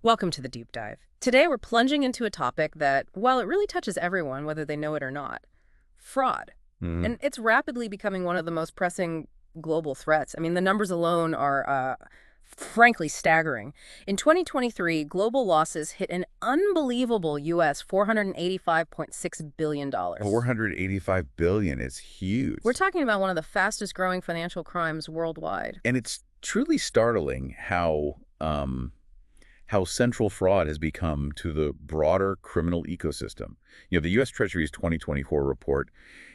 Welcome to the deep dive. Today we're plunging into a topic that, while it really touches everyone, whether they know it or not, fraud. Mhm. And it's rapidly becoming one of the most pressing global threats. I mean, the numbers alone are frankly staggering. In 2023, global losses hit an unbelievable U.S. $485.6 billion. 485 billion is We're huge. talking about one of the fastest growing financial crimes worldwide. And it's truly startling how central fraud has become to the broader criminal ecosystem. The US Treasury's 2024 report,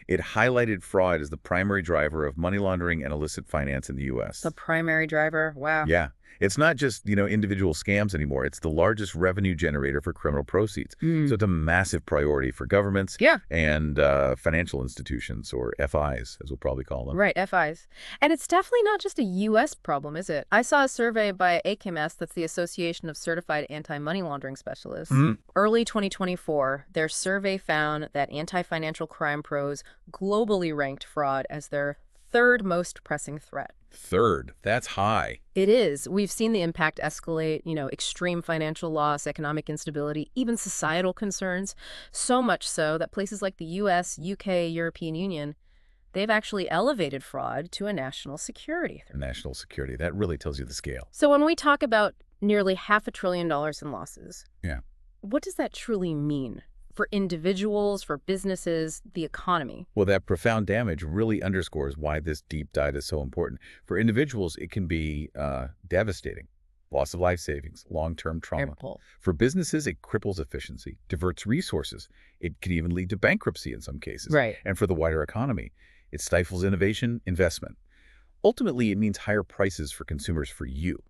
it highlighted fraud as the primary driver of money laundering and illicit finance in the The US. primary driver, wow. Yeah. It's not just, individual scams anymore. It's the largest revenue generator for criminal proceeds. So it's a massive priority for governments Yeah. and financial institutions, or FIs, as we'll probably call them. Right, FIs. And it's definitely not just a U.S. problem, is it? I saw a survey by ACAMS, that's the Association of Certified Anti-Money Laundering Specialists. Mhm. Early 2024, their survey found that anti-financial crime pros globally ranked fraud as their third most pressing threat. Third, that's high. It is. We've seen the impact escalate, extreme financial loss, economic instability, even societal concerns, so much so that places like the US, UK, European Union, they've actually elevated fraud to a national security threat. National security, that really tells you the scale. So when we talk about nearly $500 billion in losses, Yeah. what does that truly mean for individuals, for businesses, the economy? Well, that profound damage really underscores why this deep dive is so important. For individuals, it can be devastating. Loss of life savings, long-term trauma. Airpole. For businesses, it cripples efficiency, diverts resources. It can even lead to bankruptcy in some cases. Right. And for the wider economy, it stifles innovation, investment. Ultimately, it means higher prices for consumers for you.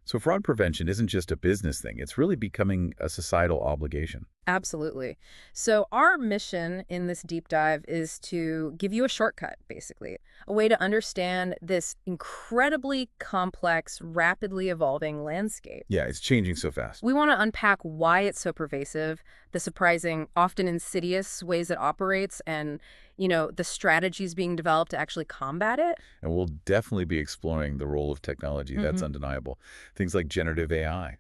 So fraud prevention isn't just a business thing. It's really becoming a societal obligation. Absolutely. So our mission in this deep dive is to give you a shortcut, basically, a way to understand this incredibly complex, rapidly evolving landscape. Yeah, it's changing so fast. We want to unpack why it's so pervasive, the surprising, often insidious ways it operates, and, the strategies being developed to actually combat it. And we'll definitely be exploring the role of technology. That's Mhm. undeniable. Things like generative AI.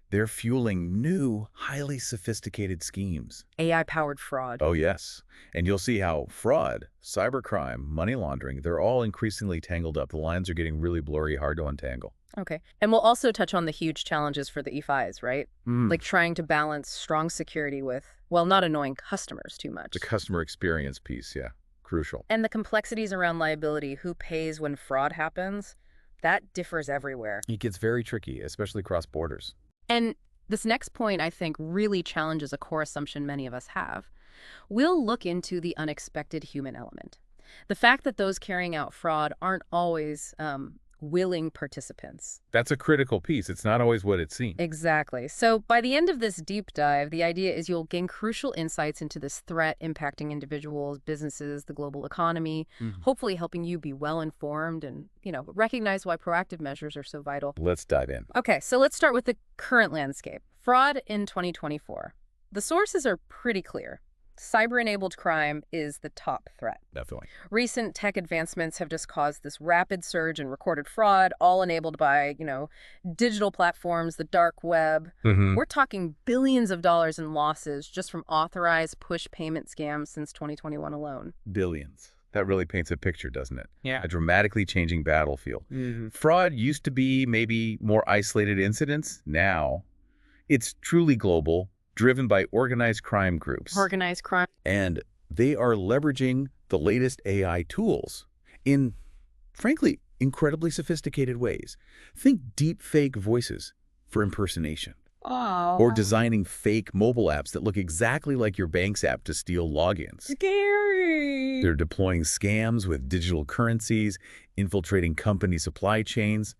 They're fueling new, highly sophisticated schemes. AI-powered fraud. Oh, yes. And you'll see how fraud, cybercrime, money laundering, they're all increasingly tangled up. The lines are getting really blurry, hard to untangle. Okay. And we'll also touch on the huge challenges for the EFIs, right? Mm. Like trying to balance strong security with, well, not annoying customers too much. The customer experience piece, yeah, crucial. And the complexities around liability, who pays when fraud happens, that differs everywhere. It gets very tricky, especially cross borders. And this next point, I think, really challenges a core assumption many of us have. We'll look into the unexpected human element. The fact that those carrying out fraud aren't always willing participants. That's a critical piece. It's not always what it seems. Exactly. So by the end of this deep dive, the idea is you'll gain crucial insights into this threat impacting individuals, businesses, the global economy, Mhm. hopefully helping you be well informed and, recognize why proactive measures are so vital. Let's dive in. Okay, so let's start with the current landscape. Fraud in 2024. The sources are pretty clear. Cyber-enabled crime is the top threat. Definitely. Recent tech advancements have just caused this rapid surge in recorded fraud, all enabled by, digital platforms, the dark web. Mm-hmm. We're talking billions of dollars in losses just from authorized push payment scams since 2021 alone. Billions. That really paints a picture, doesn't it? Yeah. A dramatically changing battlefield. Mm-hmm. Fraud used to be maybe more isolated incidents. Now, it's truly global, driven by organized crime groups. Organized crime. And they are leveraging the latest AI tools in, frankly, incredibly sophisticated ways. Think deep fake voices for impersonation. Oh. Or designing fake mobile apps that look exactly like your bank's app to steal logins. Scary. They're deploying scams with digital currencies, infiltrating company supply chains.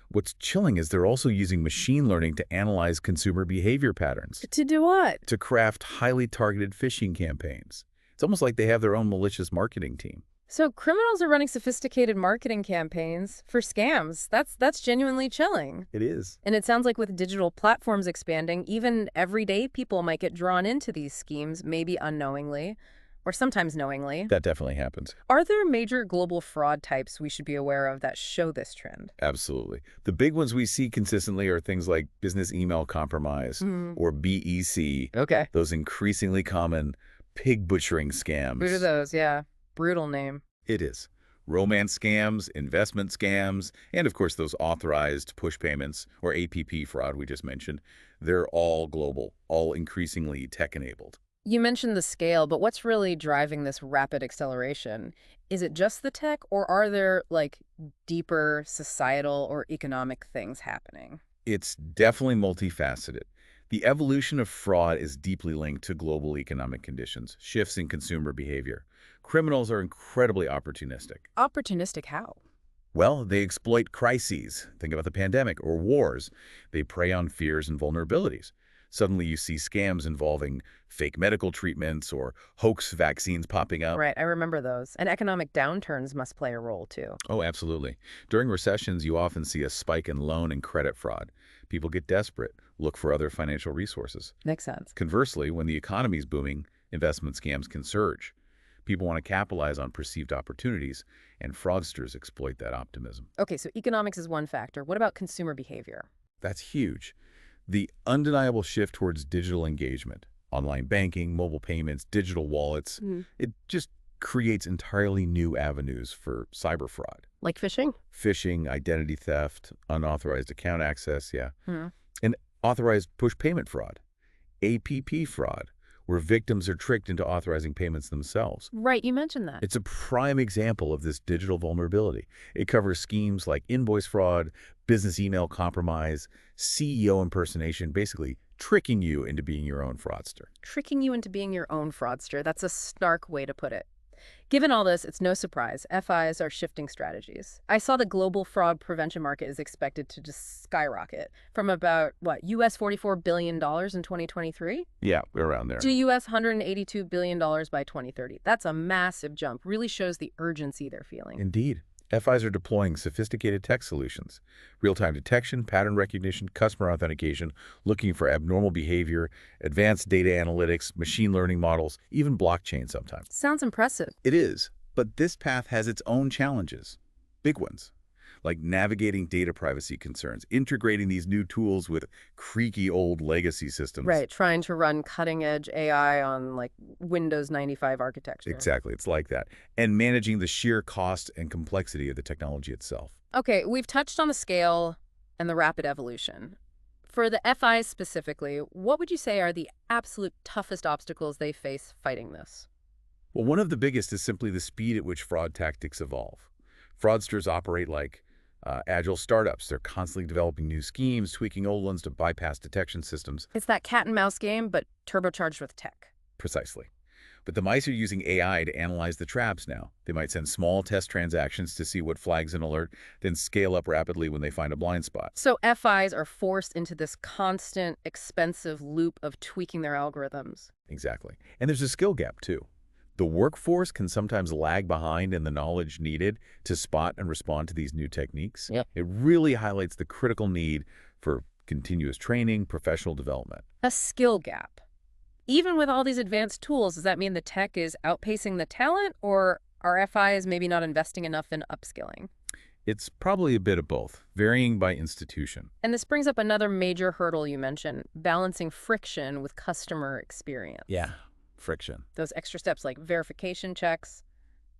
What's chilling is they're also using machine learning to analyze consumer behavior patterns, To do what? to craft highly targeted phishing campaigns. It's almost like they have their own malicious marketing team. So criminals are running sophisticated marketing campaigns for scams. That's genuinely chilling. It is. And it sounds like with digital platforms expanding, even everyday people might get drawn into these schemes, maybe unknowingly. or sometimes knowingly. That definitely happens. Are there major global fraud types we should be aware of that show this trend? Absolutely. The big ones we see consistently are things like business email compromise Hmm. or BEC, Okay. those increasingly common pig butchering What are scams. those? Yeah. Brutal name. It is. Romance scams, investment scams, and of course those authorized push payments or APP fraud we just mentioned. They're all global, all increasingly tech-enabled. You mentioned the scale, but what's really driving this rapid acceleration? Is it just the tech, or are there, like, deeper societal or economic things happening? It's definitely multifaceted. The evolution of fraud is deeply linked to global economic conditions, shifts in consumer behavior. Criminals are incredibly opportunistic. Opportunistic how? Well, they exploit crises. Think about the pandemic or wars. They prey on fears and vulnerabilities. Suddenly you see scams involving fake medical treatments or hoax vaccines popping up. Right, I remember those. And economic downturns must play a role, too. Oh, absolutely. During recessions, you often see a spike in loan and credit fraud. People get desperate, look for other financial resources. Makes sense. Conversely, when the economy is booming, investment scams can surge. People want to capitalize on perceived opportunities, and fraudsters exploit that optimism. Okay, so economics is one factor. What about consumer behavior? That's huge. The undeniable shift towards digital engagement, online banking, mobile payments, digital wallets, Mm. it just creates entirely new avenues for cyber fraud. Like phishing? Phishing, identity theft, unauthorized account access, yeah. Hmm. And authorized push payment fraud, APP fraud, where victims are tricked into authorizing payments themselves. Right, you mentioned that. It's a prime example of this digital vulnerability. It covers schemes like invoice fraud, business email compromise, CEO impersonation, basically tricking you into being your own fraudster. Tricking you into being your own fraudster. That's a stark way to put it. Given all this, it's no surprise FIs are shifting strategies. I saw the global fraud prevention market is expected to just skyrocket from about, what, US $44 billion in 2023 Yeah, we're around there. to US $182 billion by 2030. That's a massive jump. Really shows the urgency they're feeling. Indeed. FIs are deploying sophisticated tech solutions, real-time detection, pattern recognition, customer authentication, looking for abnormal behavior, advanced data analytics, machine learning models, even blockchain sometimes. Sounds impressive. It is, but this path has its own challenges, big ones, like navigating data privacy concerns, integrating these new tools with creaky old legacy systems. Right, trying to run cutting-edge AI on, like, Windows 95 architecture. Exactly, it's like that. And managing the sheer cost and complexity of the technology itself. Okay, we've touched on the scale and the rapid evolution. For the FIs specifically, what would you say are the absolute toughest obstacles they face fighting this? Well, one of the biggest is simply the speed at which fraud tactics evolve. Fraudsters operate like agile startups. They're constantly developing new schemes, tweaking old ones to bypass detection systems. It's that cat and mouse game, but turbocharged with tech. Precisely. But the mice are using AI to analyze the traps now. They might send small test transactions to see what flags an alert, then scale up rapidly when they find a blind spot. So FIs are forced into this constant, expensive loop of tweaking their algorithms. Exactly. And there's a skill gap, too. The workforce can sometimes lag behind in the knowledge needed to spot and respond to these new techniques. Yeah. It really highlights the critical need for continuous training, professional development. A skill gap. Even with all these advanced tools, does that mean the tech is outpacing the talent, or are FIs maybe not investing enough in upskilling? It's probably a bit of both, varying by institution. And this brings up another major hurdle you mentioned, balancing friction with customer experience. Friction. Those extra steps like verification checks,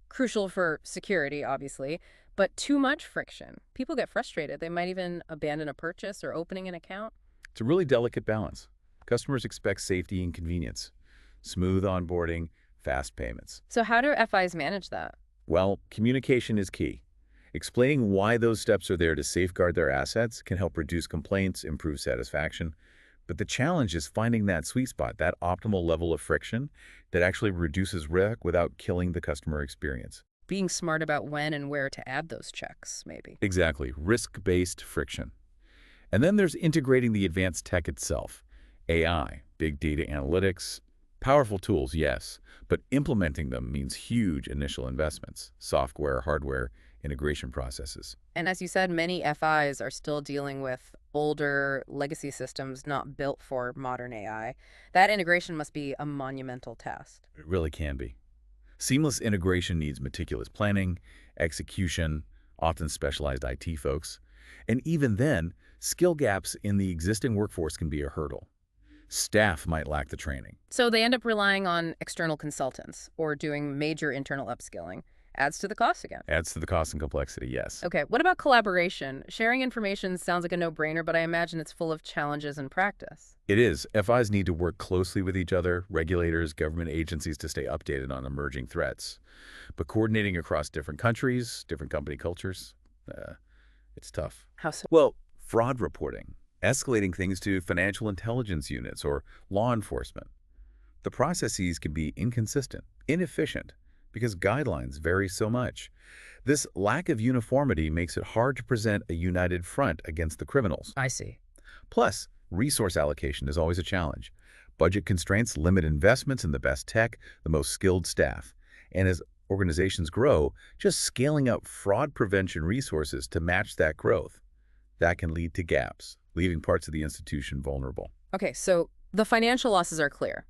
crucial for security, obviously, but too much friction. People get frustrated. They might even abandon a purchase or opening an account. It's a really delicate balance. Customers expect safety and convenience, smooth onboarding, fast payments. So how do FIs manage that? Well, communication is key. Explaining why those steps are there to safeguard their assets can help reduce complaints, improve satisfaction. But the challenge is finding that sweet spot, that optimal level of friction that actually reduces risk without killing the customer experience. Being smart about when and where to add those checks, maybe. Exactly, risk-based friction. And then there's integrating the advanced tech itself. AI, big data analytics, powerful tools, yes, but implementing them means huge initial investments, software, hardware, integration processes. And as you said, many FIs are still dealing with older legacy systems not built for modern AI. That integration must be a monumental task. It really can be. Seamless integration needs meticulous planning, execution, often specialized IT folks, and even then, skill gaps in the existing workforce can be a hurdle. Staff might lack the training. So they end up relying on external consultants or doing major internal upskilling. Adds to the cost again. Adds to the cost and complexity, yes. Okay, what about collaboration? Sharing information sounds like a no-brainer, but I imagine it's full of challenges in practice. It is. FIs need to work closely with each other, regulators, government agencies to stay updated on emerging threats. But coordinating across different countries, different company cultures, it's tough. How so? Well, fraud reporting, escalating things to financial intelligence units or law enforcement. The processes can be inconsistent, inefficient, because guidelines vary so much. This lack of uniformity makes it hard to present a united front against the criminals. I see. Plus, resource allocation is always a challenge. Budget constraints limit investments in the best tech, the most skilled staff. And as organizations grow, just scaling up fraud prevention resources to match that growth, that can lead to gaps, leaving parts of the institution vulnerable. Okay, so the financial losses are clear.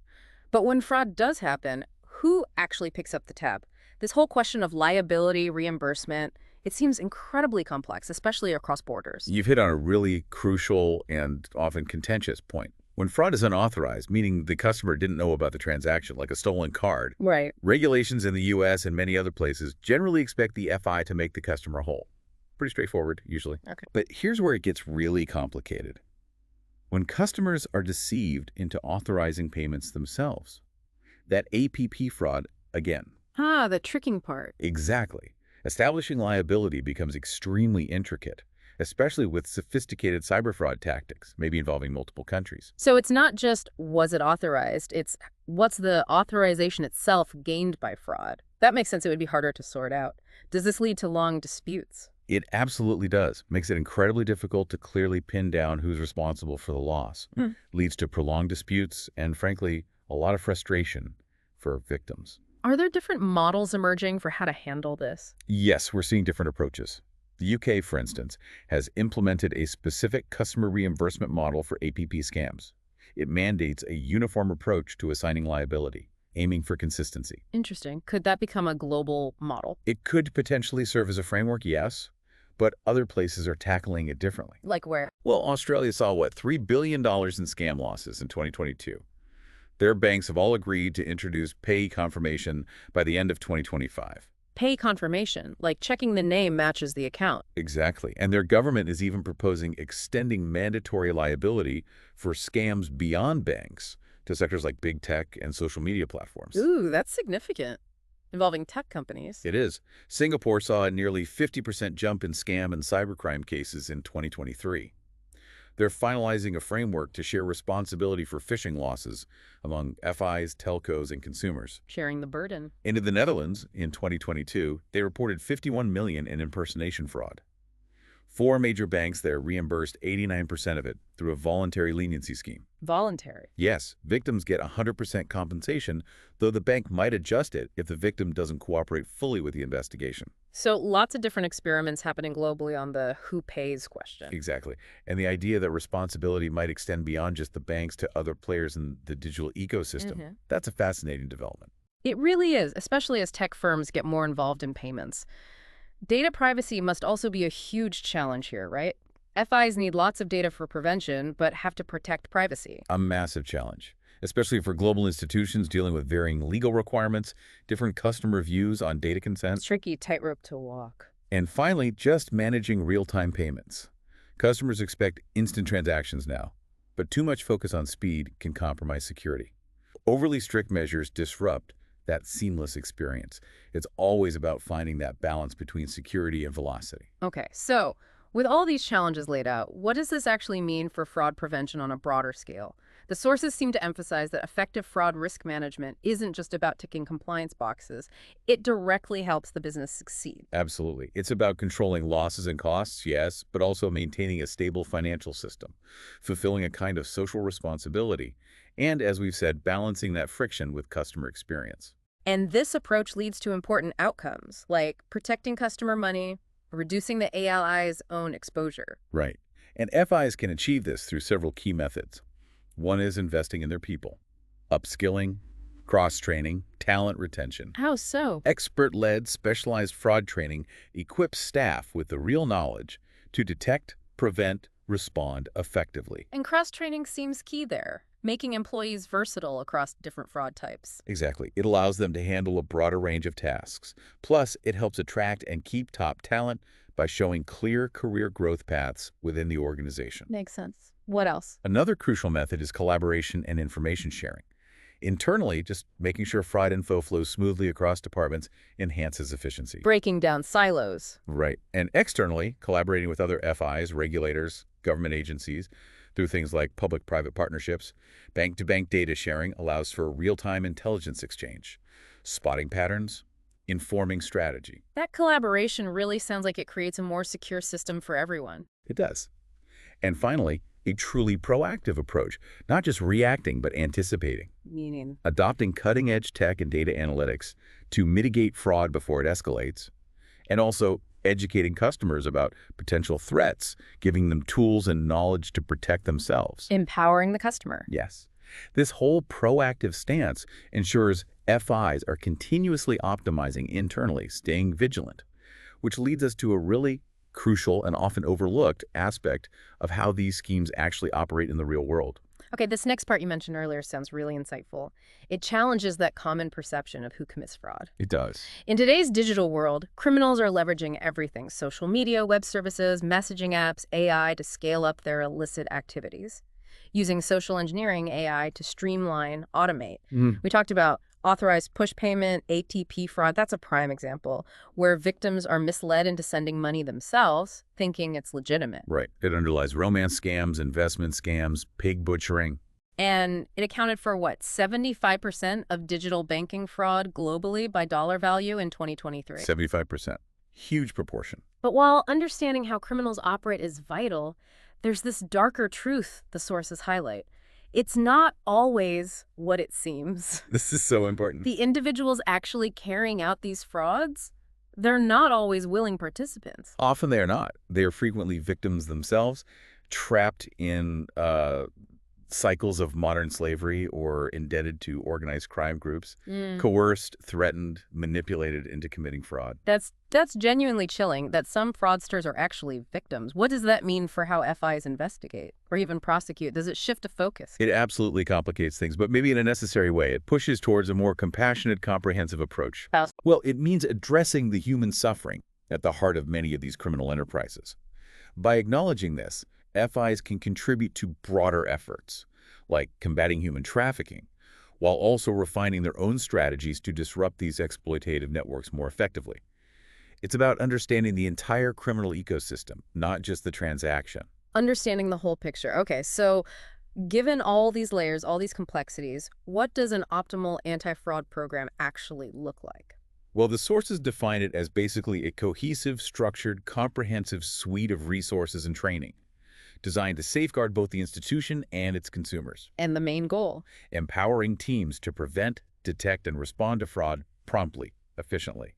But when fraud does happen, who actually picks up the tab? This whole question of liability, reimbursement, it seems incredibly complex, especially across borders. You've hit on a really crucial and often contentious point. When fraud is unauthorized, meaning the customer didn't know about the transaction, like a stolen card, Right. regulations in the U.S. and many other places generally expect the FI to make the customer whole. Pretty straightforward, usually. Okay. But here's where it gets really complicated. When customers are deceived into authorizing payments themselves, that APP fraud, again. Ah, the tricking part. Exactly. Establishing liability becomes extremely intricate, especially with sophisticated cyber fraud tactics, maybe involving multiple countries. So it's not just was it authorized, it's what's the authorization itself gained by fraud. That makes sense. It would be harder to sort out. Does this lead to long disputes? It absolutely does. Makes it incredibly difficult to clearly pin down who's responsible for the loss. Leads to prolonged disputes and, frankly, a lot of frustration for victims. Are there different models emerging for how to handle this? Yes, we're seeing different approaches. The UK, for instance, has implemented a specific customer reimbursement model for APP scams. It mandates a uniform approach to assigning liability, aiming for consistency. Interesting. Could that become a global model? It could potentially serve as a framework, yes, but other places are tackling it differently. Like where? Well, Australia saw, $3 billion in scam losses in 2022. Their banks have all agreed to introduce pay confirmation by the end of 2025. Pay confirmation, like checking the name matches the account. Exactly. And their government is even proposing extending mandatory liability for scams beyond banks to sectors like big tech and social media platforms. Ooh, that's significant. Involving tech companies. It is. Singapore saw a nearly 50% jump in scam and cybercrime cases in 2023. They're finalizing a framework to share responsibility for phishing losses among FIs, telcos, and consumers. Sharing the burden. And in the Netherlands, in 2022, they reported 51 million in impersonation fraud. 4 major banks there reimbursed 89% of it through a voluntary leniency scheme. Voluntary. Yes, victims get 100% compensation, though the bank might adjust it if the victim doesn't cooperate fully with the investigation. So lots of different experiments happening globally on the who pays question. Exactly. And the idea that responsibility might extend beyond just the banks to other players in the digital ecosystem, that's a fascinating development. It really is, especially as tech firms get more involved in payments. Data privacy must also be a huge challenge here, right? FIs need lots of data for prevention, but have to protect privacy. A massive challenge, especially for global institutions dealing with varying legal requirements, different customer views on data consent. Tricky tightrope to walk. And finally, just managing real-time payments. Customers expect instant transactions now, but too much focus on speed can compromise security. Overly strict measures disrupt that seamless experience. It's always about finding that balance between security and velocity. Okay, so with all these challenges laid out, what does this actually mean for fraud prevention on a broader scale? The sources seem to emphasize that effective fraud risk management isn't just about ticking compliance boxes. It directly helps the business succeed. Absolutely. It's about controlling losses and costs, yes, but also maintaining a stable financial system, fulfilling a kind of social responsibility, and, as we've said, balancing that friction with customer experience. And this approach leads to important outcomes, like protecting customer money, reducing the ALI's own exposure. Right. And FIs can achieve this through several key methods. One is investing in their people, upskilling, Cross-training, talent retention. How so? Expert-led, specialized fraud training equips staff with the real knowledge to detect, prevent, respond effectively. And cross-training seems key there, making employees versatile across different fraud types. Exactly. It allows them to handle a broader range of tasks. Plus, it helps attract and keep top talent by showing clear career growth paths within the organization. Makes sense. What else? Another crucial method is collaboration and information sharing. Internally, just making sure fraud info flows smoothly across departments enhances efficiency. Breaking down silos. Right. And externally, collaborating with other FIs, regulators, government agencies, through things like public-private partnerships. Bank-to-bank data sharing allows for real-time intelligence exchange, spotting patterns, informing strategy. That collaboration really sounds like it creates a more secure system for everyone. It does. And finally, a truly proactive approach, not just reacting, but anticipating. Meaning? Adopting cutting-edge tech and data analytics to mitigate fraud before it escalates, and also educating customers about potential threats, giving them tools and knowledge to protect themselves. Empowering the customer. Yes. This whole proactive stance ensures FIs are continuously optimizing internally, staying vigilant, which leads us to a really crucial and often overlooked aspect of how these schemes actually operate in the real world. Okay, this next part you mentioned earlier sounds really insightful. It challenges that common perception of who commits fraud. It does. In today's digital world, criminals are leveraging everything: social media, web services, messaging apps, AI to scale up their illicit activities. Using social engineering AI to streamline, automate. We talked about authorized push payment, ATP fraud. That's a prime example, where victims are misled into sending money themselves, thinking it's legitimate. Right. It underlies romance scams, investment scams, pig butchering. And it accounted for, what, 75% of digital banking fraud globally by dollar value in 2023. 75%. Huge proportion. But while understanding how criminals operate is vital, there's this darker truth the sources highlight. It's not always what it seems. This is so important. The individuals actually carrying out these frauds, they're not always willing participants. Often they are not. They are frequently victims themselves, trapped in cycles of modern slavery or indebted to organized crime groups, coerced, threatened, manipulated into committing fraud. That's genuinely chilling that some fraudsters are actually victims. What does that mean for how FIs investigate or even prosecute? Does it shift the focus? It absolutely complicates things, but maybe in a necessary way. It pushes towards a more compassionate, comprehensive approach. How? Well, it means addressing the human suffering at the heart of many of these criminal enterprises. By acknowledging this, FIs can contribute to broader efforts, like combating human trafficking, while also refining their own strategies to disrupt these exploitative networks more effectively. It's about understanding the entire criminal ecosystem, not just the transaction. Understanding the whole picture. Okay, so given all these layers, all these complexities, what does an optimal anti-fraud program actually look like? Well, the sources define it as basically a cohesive, structured, comprehensive suite of resources and training, designed to safeguard both the institution and its consumers. And the main goal? Empowering teams to prevent, detect, and respond to fraud promptly, efficiently.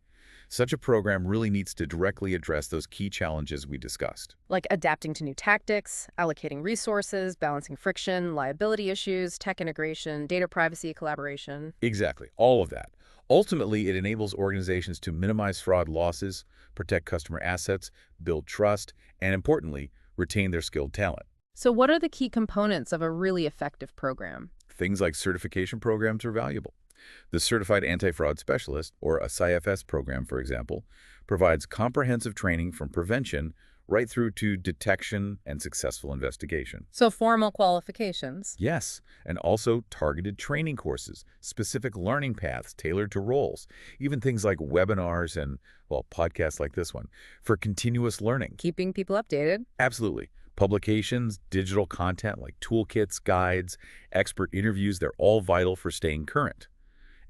Such a program really needs to directly address those key challenges we discussed. Like adapting to new tactics, allocating resources, balancing friction, liability issues, tech integration, data privacy, collaboration. Exactly, all of that. Ultimately, it enables organizations to minimize fraud losses, protect customer assets, build trust, and importantly, retain their skilled talent. So what are the key components of a really effective program? Things like certification programs are valuable. The Certified Anti-Fraud Specialist, or a CIFS program, for example, provides comprehensive training from prevention right through to detection and successful investigation. So formal qualifications. Yes, and also targeted training courses, specific learning paths tailored to roles, even things like webinars and, well, podcasts like this one, for continuous learning. Keeping people updated. Absolutely. Publications, digital content like toolkits, guides, expert interviews, they're all vital for staying current.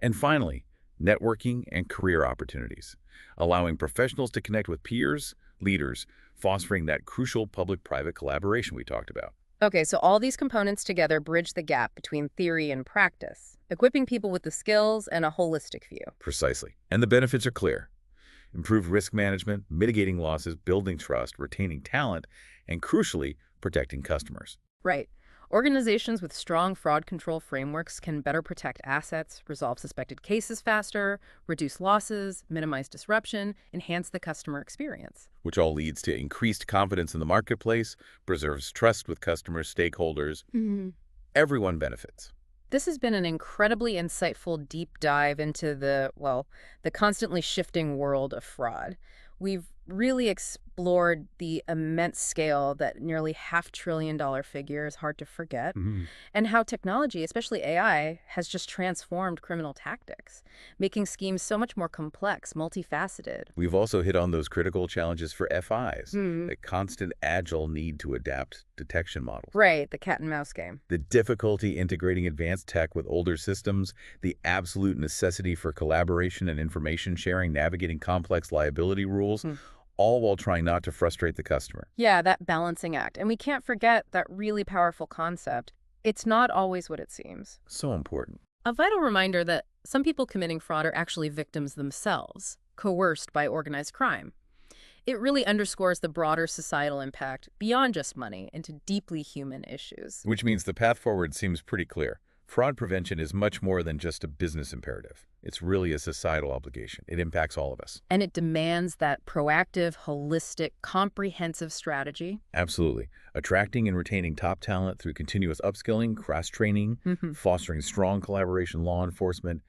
And finally, networking and career opportunities, allowing professionals to connect with peers, leaders, fostering that crucial public-private collaboration we talked about. Okay, so all these components together bridge the gap between theory and practice, equipping people with the skills and a holistic view. Precisely. And the benefits are clear. Improved risk management, mitigating losses, building trust, retaining talent, and crucially, protecting customers. Right. Organizations with strong fraud control frameworks can better protect assets, resolve suspected cases faster, reduce losses, minimize disruption, enhance the customer experience. Which all leads to increased confidence in the marketplace, preserves trust with customers, stakeholders. Everyone benefits. This has been an incredibly insightful deep dive into the constantly shifting world of fraud. We've really explored the immense scale that nearly $500 billion figure is hard to forget, Mhm. and how technology, especially AI, has just transformed criminal tactics, making schemes so much more complex, multifaceted. We've also hit on those critical challenges for FIs, Hmm. the constant agile need to adapt detection models, Right, the cat and mouse game. the difficulty integrating advanced tech with older systems, the absolute necessity for collaboration and information sharing, navigating complex liability rules, Hmm. all while trying not to frustrate the customer. Yeah, that balancing act. And we can't forget that really powerful concept. It's not always what it seems. So important. A vital reminder that some people committing fraud are actually victims themselves, coerced by organized crime. It really underscores the broader societal impact beyond just money into deeply human issues. Which means the path forward seems pretty clear. Fraud prevention is much more than just a business imperative. It's really a societal obligation. It impacts all of us. And it demands that proactive, holistic, comprehensive strategy. Absolutely. Attracting and retaining top talent through continuous upskilling, cross-training, Mhm. fostering strong collaboration, law enforcement,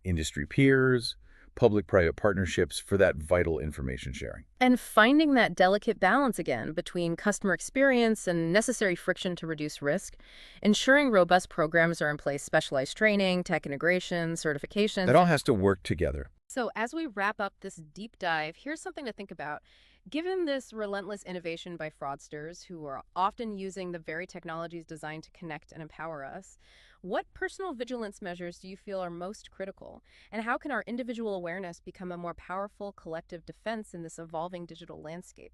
industry peers, public-private partnerships for that vital information sharing. And finding that delicate balance again between customer experience and necessary friction to reduce risk, ensuring robust programs are in place, specialized training, tech integration, certifications. That all has to work together. So, as we wrap up this deep dive, here's something to think about. Given this relentless innovation by fraudsters who are often using the very technologies designed to connect and empower us, what personal vigilance measures do you feel are most critical? And how can our individual awareness become a more powerful collective defense in this evolving digital landscape?